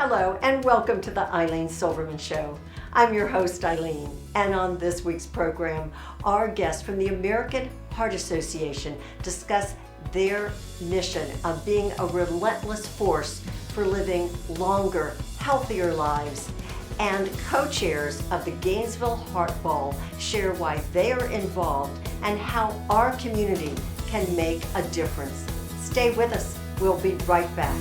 Hello and welcome to the Ilene Silverman Show. I'm your host Ilene, and on this week's program, our guests from the American Heart Association discuss their mission of being a relentless force for living longer, healthier lives. And co-chairs of the Gainesville Heart Bowl share why they are involved and how our community can make a difference. Stay with us. We'll be right back.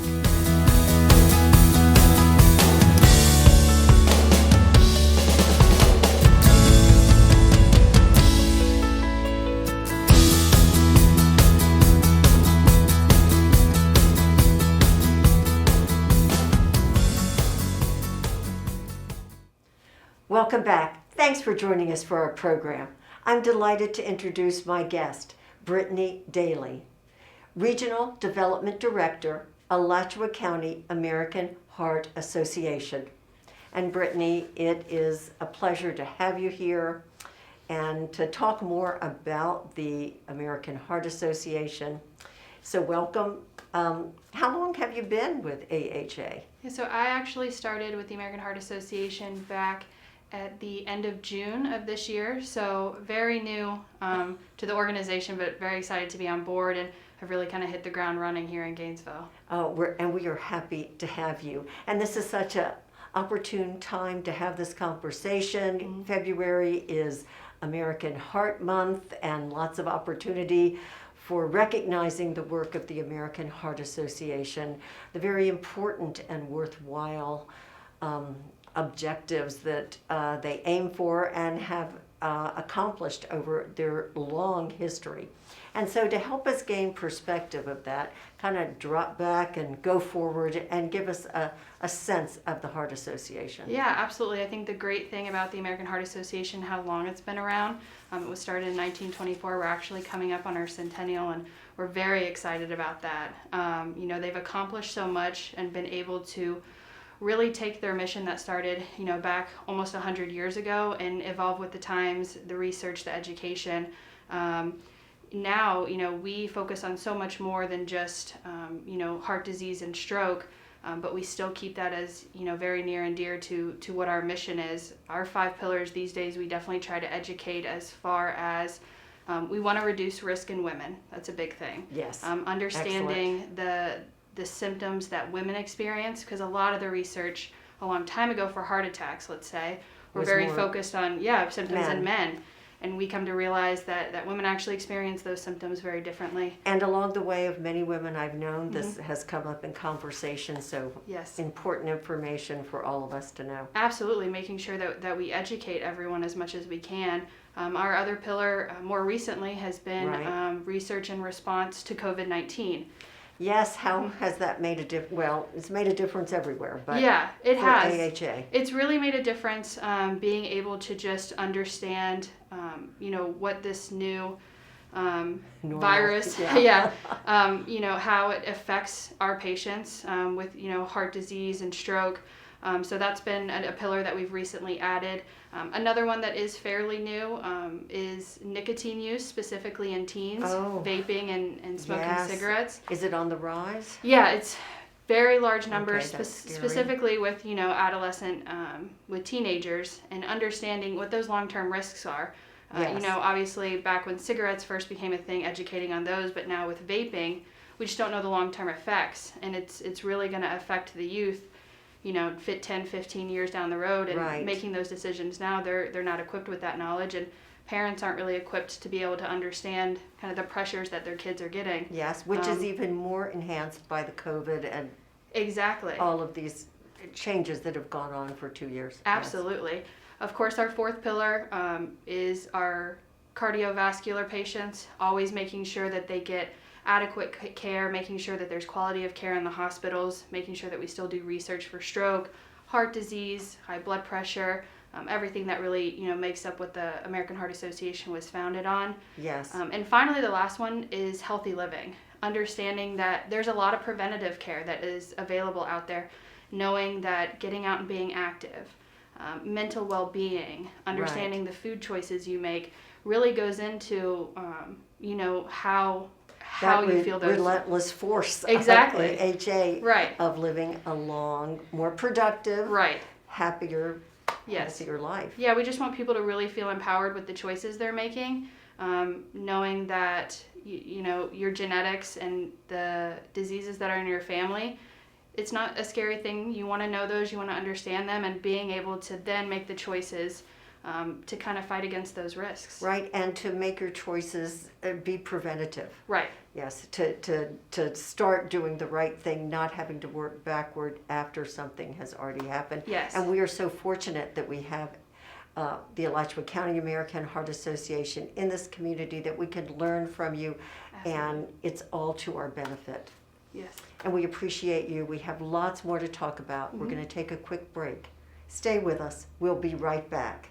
Welcome back. Thanks for joining us for our program. I'm delighted to introduce my guest, Brittany Daly, Regional Development Director, Alachua County American Heart Association. And Brittany, it is a pleasure to have you here and to talk more about the American Heart Association. So welcome. How long have you been with AHA? So I actually started with the American Heart Association back at the end of June of this year, so very new to the organization, but very excited to be on board and have really kind of hit the ground running here in Gainesville. We are happy to have you. And this is such an opportune time to have this conversation. Mm-hmm. February is American Heart Month and lots of opportunity for recognizing the work of the American Heart Association, the very important and worthwhile objectives that they aim for and have accomplished over their long history. And so to help us gain perspective of that, kind of drop back and go forward and give us a sense of the Heart Association. Yeah, absolutely. I think the great thing about the American Heart Association, how long it's been around, it was started in 1924. We're actually coming up on our centennial, and we're very excited about that. They've accomplished so much and been able to really take their mission that started, back almost 100 years ago and evolve with the times, the research, the education. Now, we focus on so much more than just, heart disease and stroke, but we still keep that as, very near and dear to what our mission is. Our 5 pillars these days, we definitely try to educate as far as we want to reduce risk in women. That's a big thing. Yes. Understanding the symptoms that women experience, because a lot of the research a long time ago for heart attacks, let's say, were very focused on symptoms in men, and we come to realize that women actually experience those symptoms very differently. And along the way of many women I've known, this has come up in conversation, so yes, important information for all of us to know. Absolutely, making sure that we educate everyone as much as we can. Our other pillar more recently has been research in response to COVID-19. Yes, how has that made a difference? Well, it's made a difference everywhere, but yeah, it for has. AHA. It's really made a difference being able to just understand, what this new virus, how it affects our patients with, heart disease and stroke. So that's been a pillar that we've recently added. Another one that is fairly new is nicotine use, specifically in teens, vaping and smoking cigarettes. Is it on the rise? Yeah, it's very large numbers, Okay, specifically with, adolescent, with teenagers, and understanding what those long-term risks are. Yes. Obviously back when cigarettes first became a thing, educating on those, but now with vaping, we just don't know the long-term effects, and it's really going to affect the youth. 10, 15 years down the road, and making those decisions now, they're not equipped with that knowledge, and parents aren't really equipped to be able to understand kind of the pressures that their kids are getting. Yes, which is even more enhanced by the COVID and exactly all of these changes that have gone on for 2 years. Absolutely. Yes. Of course, our 4th pillar is our cardiovascular patients, always making sure that they get adequate care, making sure that there's quality of care in the hospitals, making sure that we still do research for stroke, heart disease, high blood pressure, everything that really makes up what the American Heart Association was founded on. Yes. And finally, the last one is healthy living, understanding that there's a lot of preventative care that is available out there, knowing that getting out and being active, mental well-being, understanding the food choices you make really goes into how how you feel those. relentless force Exactly. of AHA Right. of living a long, more productive, Right. happier, Yes. healthier life. Yeah, we just want people to really feel empowered with the choices they're making, knowing that you know your genetics and the diseases that are in your family. It's not a scary thing. You want to know those, you want to understand them, and being able to then make the choices to kind of fight against those risks. Right, and to make your choices be preventative. Right. Yes, to start doing the right thing, not having to work backward after something has already happened. Yes. And we are so fortunate that we have the Alachua County American Heart Association in this community that we can learn from you, Absolutely. and it's all to our benefit. Yes. And we appreciate you. We have lots more to talk about. We're going to take a quick break. Stay with us. We'll be right back.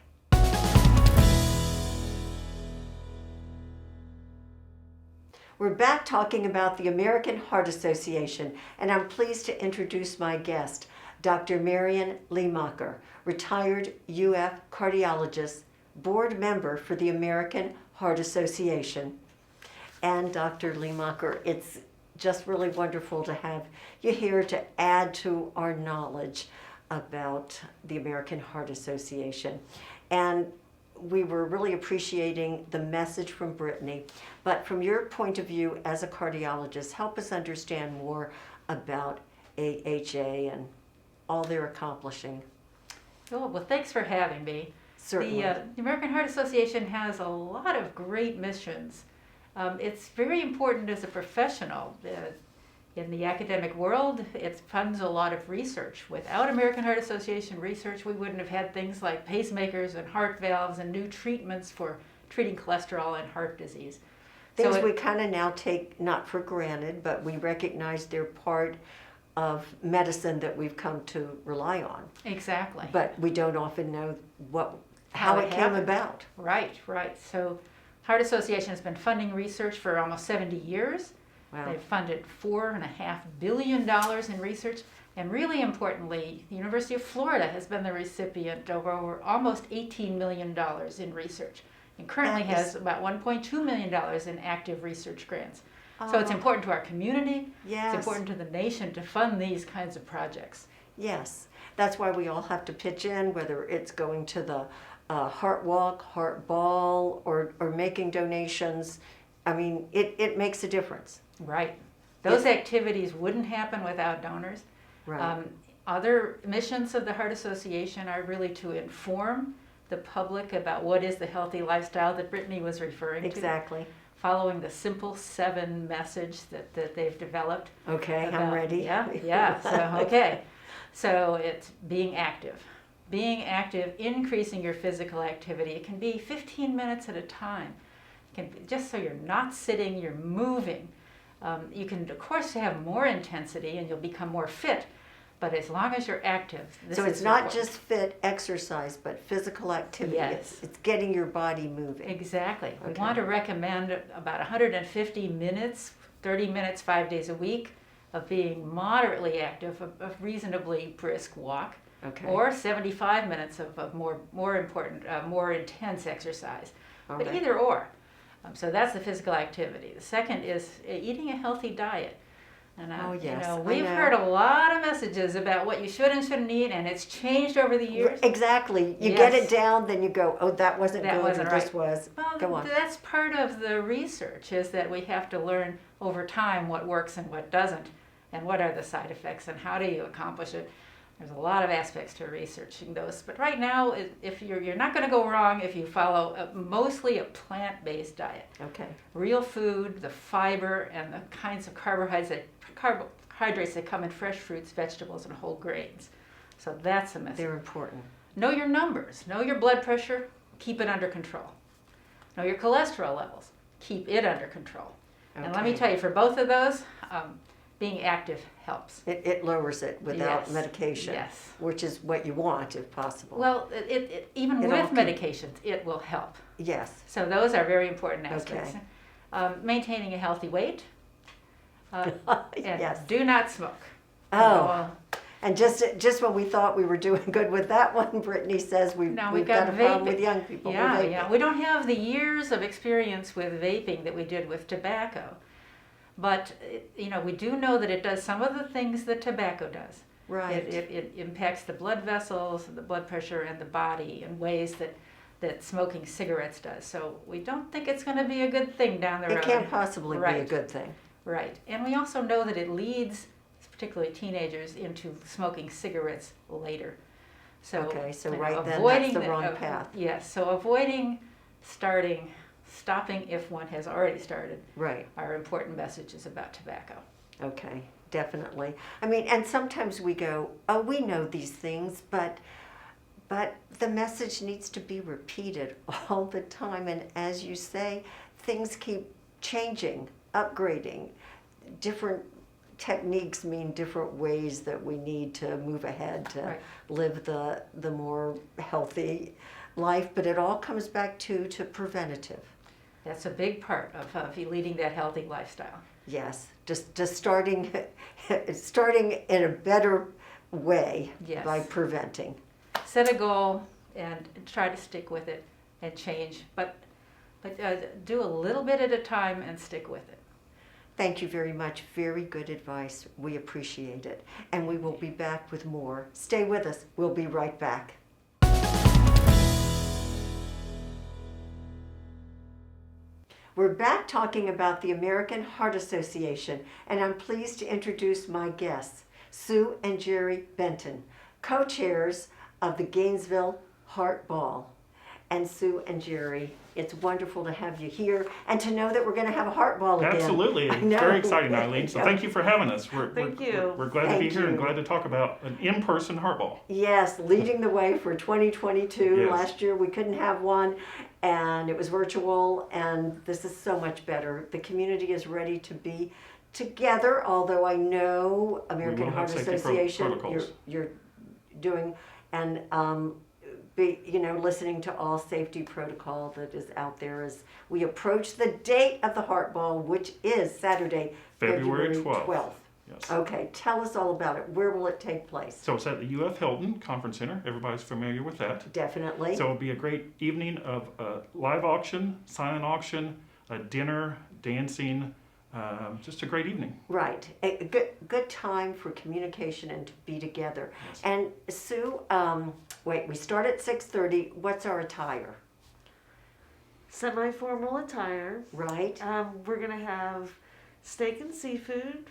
We're back talking about the American Heart Association, and I'm pleased to introduce my guest, Dr. Marian Liemacher, retired UF cardiologist, board member for the American Heart Association. And Dr. Liemacher, it's just really wonderful to have you here to add to our knowledge about the American Heart Association. And we were really appreciating the message from Brittany, but from your point of view as a cardiologist, help us understand more about AHA and all they're accomplishing. Oh, well, thanks for having me. Certainly. The American Heart Association has a lot of great missions. It's very important as a professional. In the academic world, it funds a lot of research. Without American Heart Association research, we wouldn't have had things like pacemakers and heart valves and new treatments for treating cholesterol and heart disease. Things So we kind of now take not for granted, but we recognize they're part of medicine that we've come to rely on. exactly. But we don't often know how it came happened. about. Right. So Heart Association has been funding research for almost 70 years. Wow. They've funded $4.5 billion in research, and really importantly, the University of Florida has been the recipient of over almost $18 million in research, and currently That is- has about $1.2 million in active research grants. So it's important to our community, Yes. it's important to the nation to fund these kinds of projects. Yes, that's why we all have to pitch in, whether it's going to the Heart Walk, Heart Ball, or making donations. I mean, it makes a difference. Right. Those activities wouldn't happen without donors. Right. Other missions of the Heart Association are really to inform the public about what is the healthy lifestyle that Brittany was referring to. Exactly. Following the Simple 7 message that they've developed. Okay, I'm about- ready. Yeah. So, okay. So it's being active. Being active, increasing your physical activity. It can be 15 minutes at a time. It can be just so you're not sitting, you're moving. You can, of course, have more intensity and you'll become more fit, but as long as you're active, this So is it's not important. just fit exercise, but physical activity. Yes. It's getting your body moving. Exactly. We Okay. want to recommend about 150 minutes, 30 minutes, 5 days a week of being moderately active, of reasonably brisk walk, Okay. or 75 minutes of more important, more intense exercise. All But right. either or. So that's the physical activity. The second is eating a healthy diet. And Oh, yes, I we've know. heard a lot of messages about what you should and shouldn't eat, and it's changed over the years. Exactly. You get Yes. it down, then you go, oh, that wasn't That good, wasn't or this right. was. Well, Go on. that's part of the research, is that we have to learn over time what works and what doesn't, and what are the side effects, and how do you accomplish it. There's a lot of aspects to researching those, but right now, if you're not going to go wrong if you follow mostly a plant-based diet. Okay. Real food, the fiber, and the kinds of carbohydrates that come in fresh fruits, vegetables, and whole grains. So that's a message. They're important. Know your numbers. Know your blood pressure. Keep it under control. Know your cholesterol levels. Keep it under control. And let me Okay. tell you, for both of those, being active helps. It lowers it without Yes. medication, Yes. which is what you want if possible. Well, even It all with can- medications, it will help. Yes. So those are very important aspects. Okay. Maintaining a healthy weight. And Yes. do not smoke. Oh. And just when we thought we were doing good with that one, Brittany says we've We've got a problem vaping. with young people. Yeah, with yeah. vaping. We don't have the years of experience with vaping that we did with tobacco. But, we do know that it does some of the things that tobacco does. Right. It impacts the blood vessels, the blood pressure, and the body in ways that smoking cigarettes does. So we don't think it's going to be a good thing down the road. It can't possibly be a Right. good thing. Right. And we also know that it leads, particularly teenagers, into smoking cigarettes later. So, Okay, so you know, right then, that's avoiding the wrong path. Yes, so avoiding stopping if one has already started Right. are important messages about tobacco. Okay, definitely. I mean, and sometimes we go, oh, we know these things, but the message needs to be repeated all the time. And as you say, things keep changing, upgrading. Different techniques mean different ways that we need to move ahead to Right. live the more healthy life. But it all comes back to preventative. That's a big part of leading that healthy lifestyle. Yes, just starting in a better way Yes. by preventing. Set a goal and try to stick with it and change, but do a little bit at a time and stick with it. Thank you very much. Very good advice. We appreciate it. And we will be back with more. Stay with us. We'll be right back. We're back talking about the American Heart Association, and I'm pleased to introduce my guests, Sue and Jerry Benton, co-chairs of the Gainesville Heart Ball. And Sue and Jerry, it's wonderful to have you here and to know that we're going to have a heart ball again. Absolutely. I know. Very exciting, Eileen. So thank you for having us. Thank you. We're glad to Thank be here and you. glad to talk about an in-person heart ball. Yes, leading the way for 2022. Yes. Last year we couldn't have one and it was virtual, and this is so much better. The community is ready to be together, although I know American will Heart have safety Association protocols. you're doing, and listening to all safety protocol that is out there as we approach the date of the Heart Ball, which is Saturday, February 12th. Yes. Okay, tell us all about it. Where will it take place? So it's at the UF Hilton Conference Center. Everybody's familiar with that. Definitely. So it'll be a great evening of a live auction, silent auction, a dinner, dancing, just a great evening. Right, a good time for communication and to be together. Yes. And Sue, we start at 6:30. What's our attire? Semi-formal attire. Right. We're gonna have steak and seafood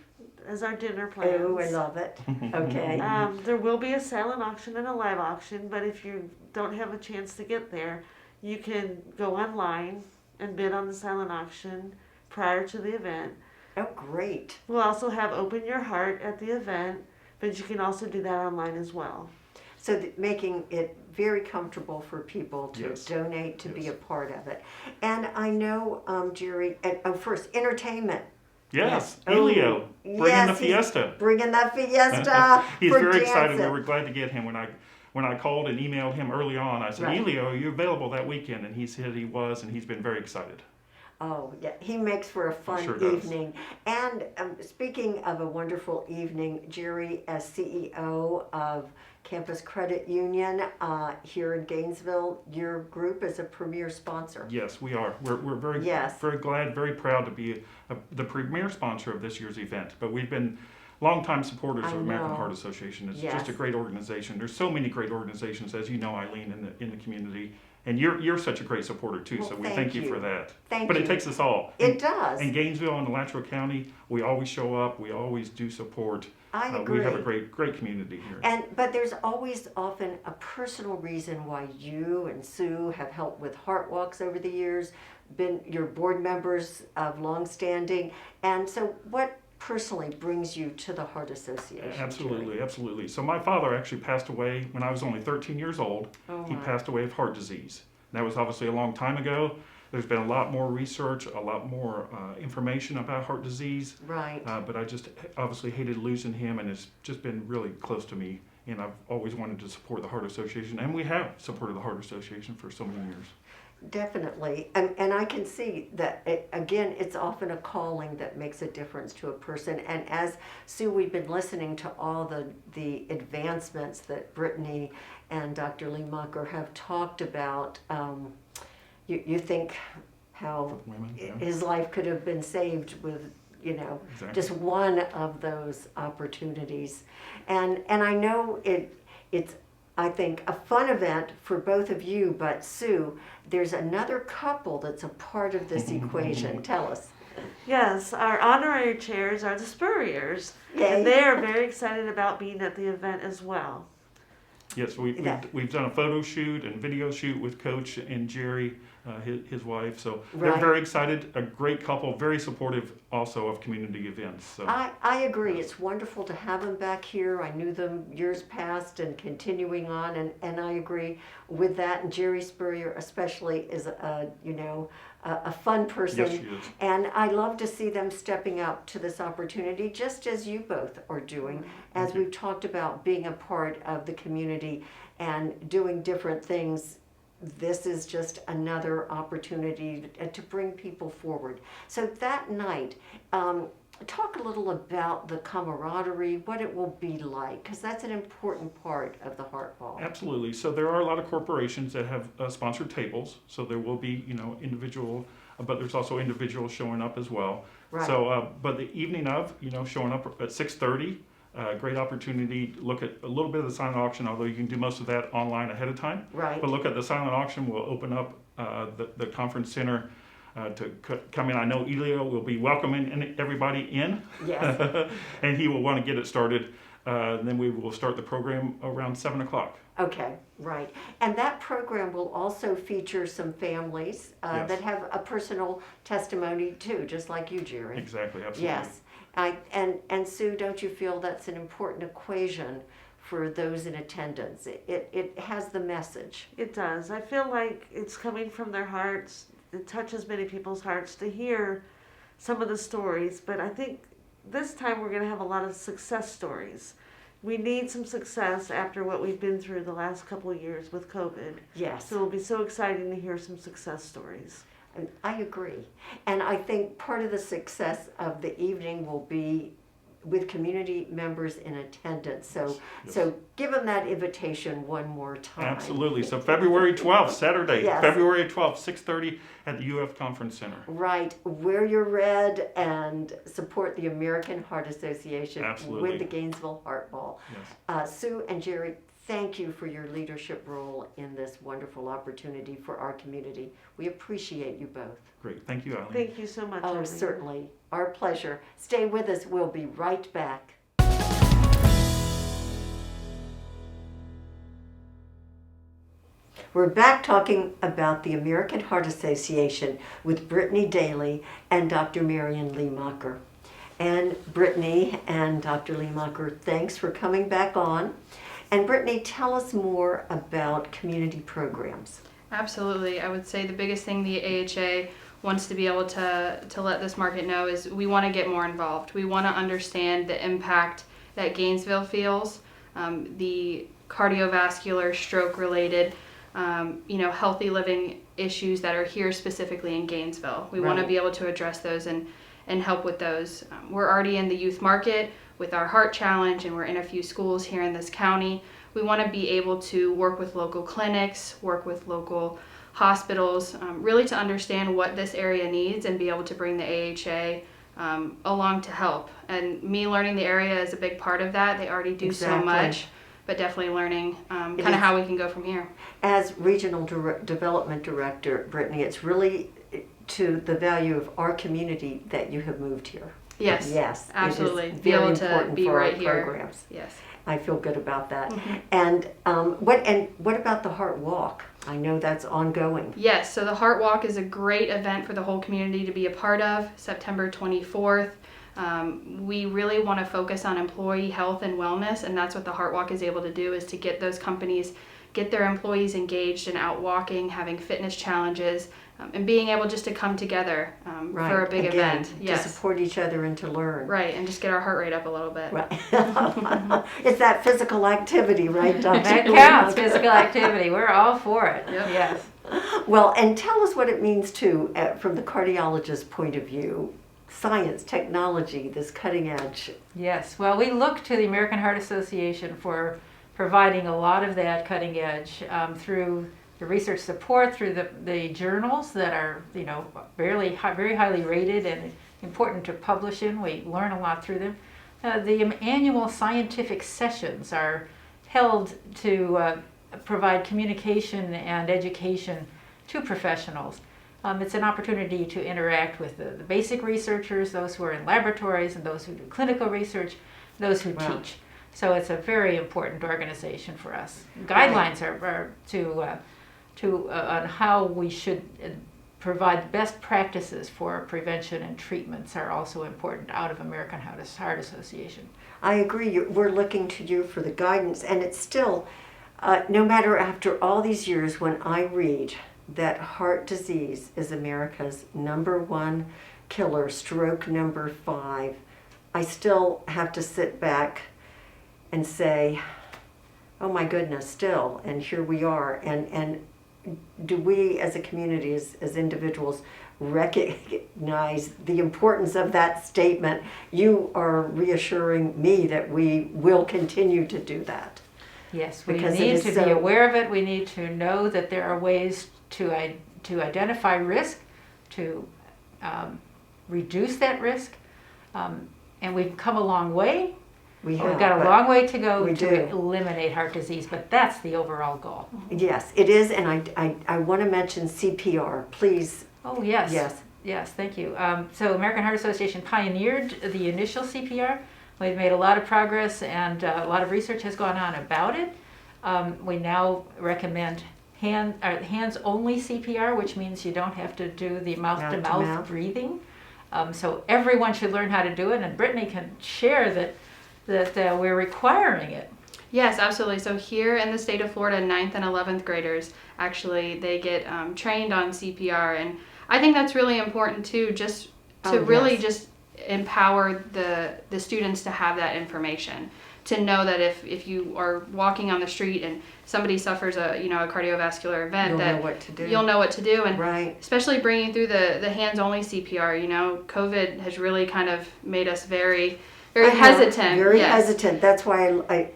as our dinner plans. Oh, I love it. Okay. There will be a silent auction and a live auction, but if you don't have a chance to get there, you can go online and bid on the silent auction prior to the event. Oh, great. We'll also have Open Your Heart at the event, but you can also do that online as well. So making it very comfortable for people to Yes. donate, to be Yes. a part of it. And I know, Jerry, first, entertainment. Yes, Oh, Elio, bringing yes, the he's fiesta. Bringing that fiesta He's for very excited. We dancing. were glad to get him. When I called and emailed him early on, I said, Right. Elio, are you available that weekend? And he said he was, and he's been very excited. Oh, yeah, he makes for a fun Sure does. evening. And speaking of a wonderful evening, Jerry, as CEO of Campus Credit Union here in Gainesville, your group is a premier sponsor. Yes, we are. We're very, Yes. very glad, very proud to be the premier sponsor of this year's event. But we've been longtime supporters I of American know. Heart Association. It's Yes. just a great organization. There's so many great organizations, as you know, Eileen, in the community. And you're such a great supporter too, Well, so we thank thank you you. for that. Thank But you. it takes us all. It does. In Gainesville and Alachua County, we always show up. We always do support. I agree. We have a great community here. But there's always often a personal reason why you and Sue have helped with heart walks over the years, been your board members of longstanding. And so what personally brings you to the Heart Association? Absolutely, absolutely. So my father actually passed away when I was only 13 years old. Oh, He my. passed away of heart disease. That was obviously a long time ago. There's been a lot more research, a lot more information about heart disease. Right. But I just obviously hated losing him, and it's just been really close to me. And I've always wanted to support the Heart Association, and we have supported the Heart Association for so many years. Definitely. And I can see that, again, it's often a calling that makes a difference to a person. And as Sue, we've been listening to all the advancements that Brittany and Dr. Leemacher have talked about. You think how Women, yeah. his life could have been saved with Exactly. just one of those opportunities. And I know it's, I think, a fun event for both of you, but Sue, there's another couple that's a part of this equation. Tell us. Yes, our honorary chairs are the Spurriers, Yay. and they are very excited about being at the event as well. Yes, we've done a photo shoot and video shoot with Coach and Jerry, his wife. So they're Right. very excited. A great couple, very supportive also of community events. So I agree. It's wonderful to have them back here. I knew them years past and continuing on, and I agree with that. And Jerry Spurrier especially is a fun person. yes, she is. And I love to see them stepping up to this opportunity, just as you both are doing, as Thank you. we've talked about being a part of the community and doing different things. This is just another opportunity to bring people forward. So that night, talk a little about the camaraderie, what it will be like, because that's an important part of the Heart Ball. Absolutely. So there are a lot of corporations that have sponsored tables. So there will be, individual, but there's also individuals showing up as well. Right. So, but the evening of, showing up at 6:30, great opportunity to look at a little bit of the silent auction, although you can do most of that online ahead of time. Right. But look at the silent auction. We'll open up the conference center to come in. I know Elio will be welcoming everybody in. Yes. And he will want to get it started. Then we will start the program around 7 o'clock. Okay, right. And that program will also feature some families Yes. that have a personal testimony too, just like you, Jerry. Exactly, absolutely. Yes. And Sue, don't you feel that's an important equation for those in attendance? It has the message. It does. I feel like it's coming from their hearts. It touches many people's hearts to hear some of the stories, but I think this time we're going to have a lot of success stories. We need some success after what we've been through the last couple of years with COVID. Yes. So it'll be so exciting to hear some success stories. And I agree. And I think part of the success of the evening will be with community members in attendance. So Yes. so give them that invitation one more time. Absolutely. So February 12th, Saturday, Yes. February 12th, 6:30 at the UF Conference Center. Right. Wear your red and support the American Heart Association Absolutely. with the Gainesville Heart Ball. Yes. Sue and Jerry, thank you for your leadership role in this wonderful opportunity for our community. We appreciate you both. Great. Thank you, Eileen. Thank you so much. Oh, Eileen. certainly. Our pleasure. Stay with us. We'll be right back. We're back talking about the American Heart Association with Brittany Daly and Dr. Marion Leemacher. And Brittany and Dr. Leemacher, thanks for coming back on. And Brittany, tell us more about community programs. Absolutely. I would say the biggest thing the AHA wants to be able to let this market know is we want to get more involved. We want to understand the impact that Gainesville feels, the cardiovascular, stroke-related, healthy living issues that are here specifically in Gainesville. We want to Right. be able to address those and help with those. We're already in the youth market with our Heart Challenge, and we're in a few schools here in this county. We want to be able to work with local clinics, work with local hospitals, really to understand what this area needs and be able to bring the AHA along to help. And me learning the area is a big part of that. They already do so Exactly. much, but definitely learning kind is. of how we can go from here. As Regional Development Director, Brittany, it's really to the value of our community that you have moved here. Yes, Yes, absolutely. It is Be very able to important be for right our here. programs. Yes. I feel good about that. Mm-hmm. And what about the Heart Walk? I know that's ongoing. Yes, so the Heart Walk is a great event for the whole community to be a part of, September 24th. We really want to focus on employee health and wellness, and that's what the Heart Walk is able to do, is to get those companies, get their employees engaged and out walking, having fitness challenges, and being able just to come together for a big Again, event. Yes, to support each other and to learn. right, and just get our heart rate up a little bit. Right. It's that physical activity, right, Dr. That Leemacher? counts, physical activity. We're all for it. Yep. Yes. Well, and tell us what it means too, from the cardiologist's point of view. Science, technology, this cutting edge. Yes. Well, we look to the American Heart Association for providing a lot of that cutting edge through the research support, through the journals that are, very highly rated and important to publish in. We learn a lot through them. The annual scientific sessions are held to provide communication and education to professionals. It's an opportunity to interact with the basic researchers, those who are in laboratories, and those who do clinical research, those who teach. So it's a very important organization for us. Guidelines are on how we should provide best practices for prevention and treatments are also important out of American Heart Association. I agree. We're looking to you for the guidance, and it's still, no matter after all these years, when I read that heart disease is America's #1 killer, stroke #5, I still have to sit back and say, oh my goodness, still, and here we are. And do we as a community, as individuals, recognize the importance of that statement? You are reassuring me that we will continue to do that. Yes, we Because need it to is be so- aware of it. We need to know that there are ways to identify risk, to reduce that risk, and we've come a long way. We've We've got a long way to go we to do. eliminate heart disease, but that's the overall goal. Yes, it is, and I want to mention CPR, please. Oh, yes. Yes. Yes, thank you. So American Heart Association pioneered the initial CPR. We've made a lot of progress, and a lot of research has gone on about it. We now recommend hands-only CPR, which means you don't have to do the Mouth-to-mouth. mouth-to-mouth breathing. So everyone should learn how to do it, and Brittany can share that we're requiring it. Yes, absolutely. So here in the state of Florida, 9th and 11th graders, actually, they get trained on CPR. And I think that's really important too, just to really just empower the students to have that information. To know that if you are walking on the street and somebody suffers a cardiovascular event, You'll know what to do. you'll know what to do. And Right. especially bringing through the hands-only CPR, COVID has really kind of made us very I know, hesitant. Very yes. hesitant. That's why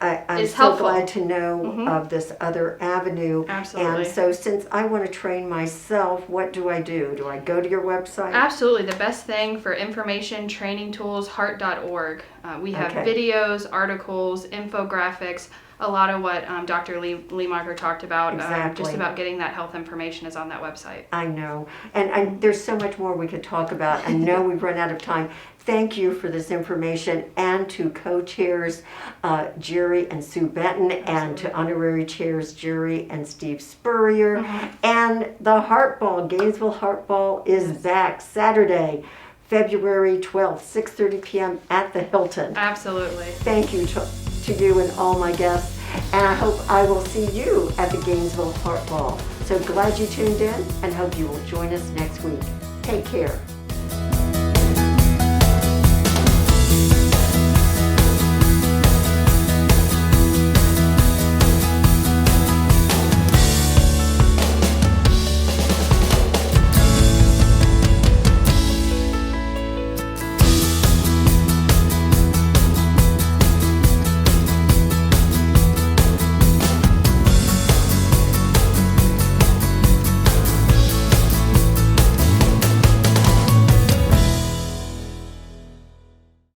I'm It's so helpful. glad to know of this other avenue. Absolutely. And so since I want to train myself, what do I do? Do I go to your website? Absolutely. The best thing for information, training tools, heart.org. We have Okay. videos, articles, infographics. A lot of what Dr. Leemacher talked about, Exactly. just about getting that health information is on that website. I know. And there's so much more we could talk about. I know we've run out of time. Thank you for this information, and to co-chairs Jerry and Sue Benton, and to honorary chairs Jerry and Steve Spurrier. And the Heart Ball, Gainesville Heart Ball is back Saturday, February 12th, 6:30 p.m. at the Hilton. Absolutely. Thank you to you and all my guests, and I hope I will see you at the Gainesville Heart Ball. So glad you tuned in, and hope you will join us next week. Take care.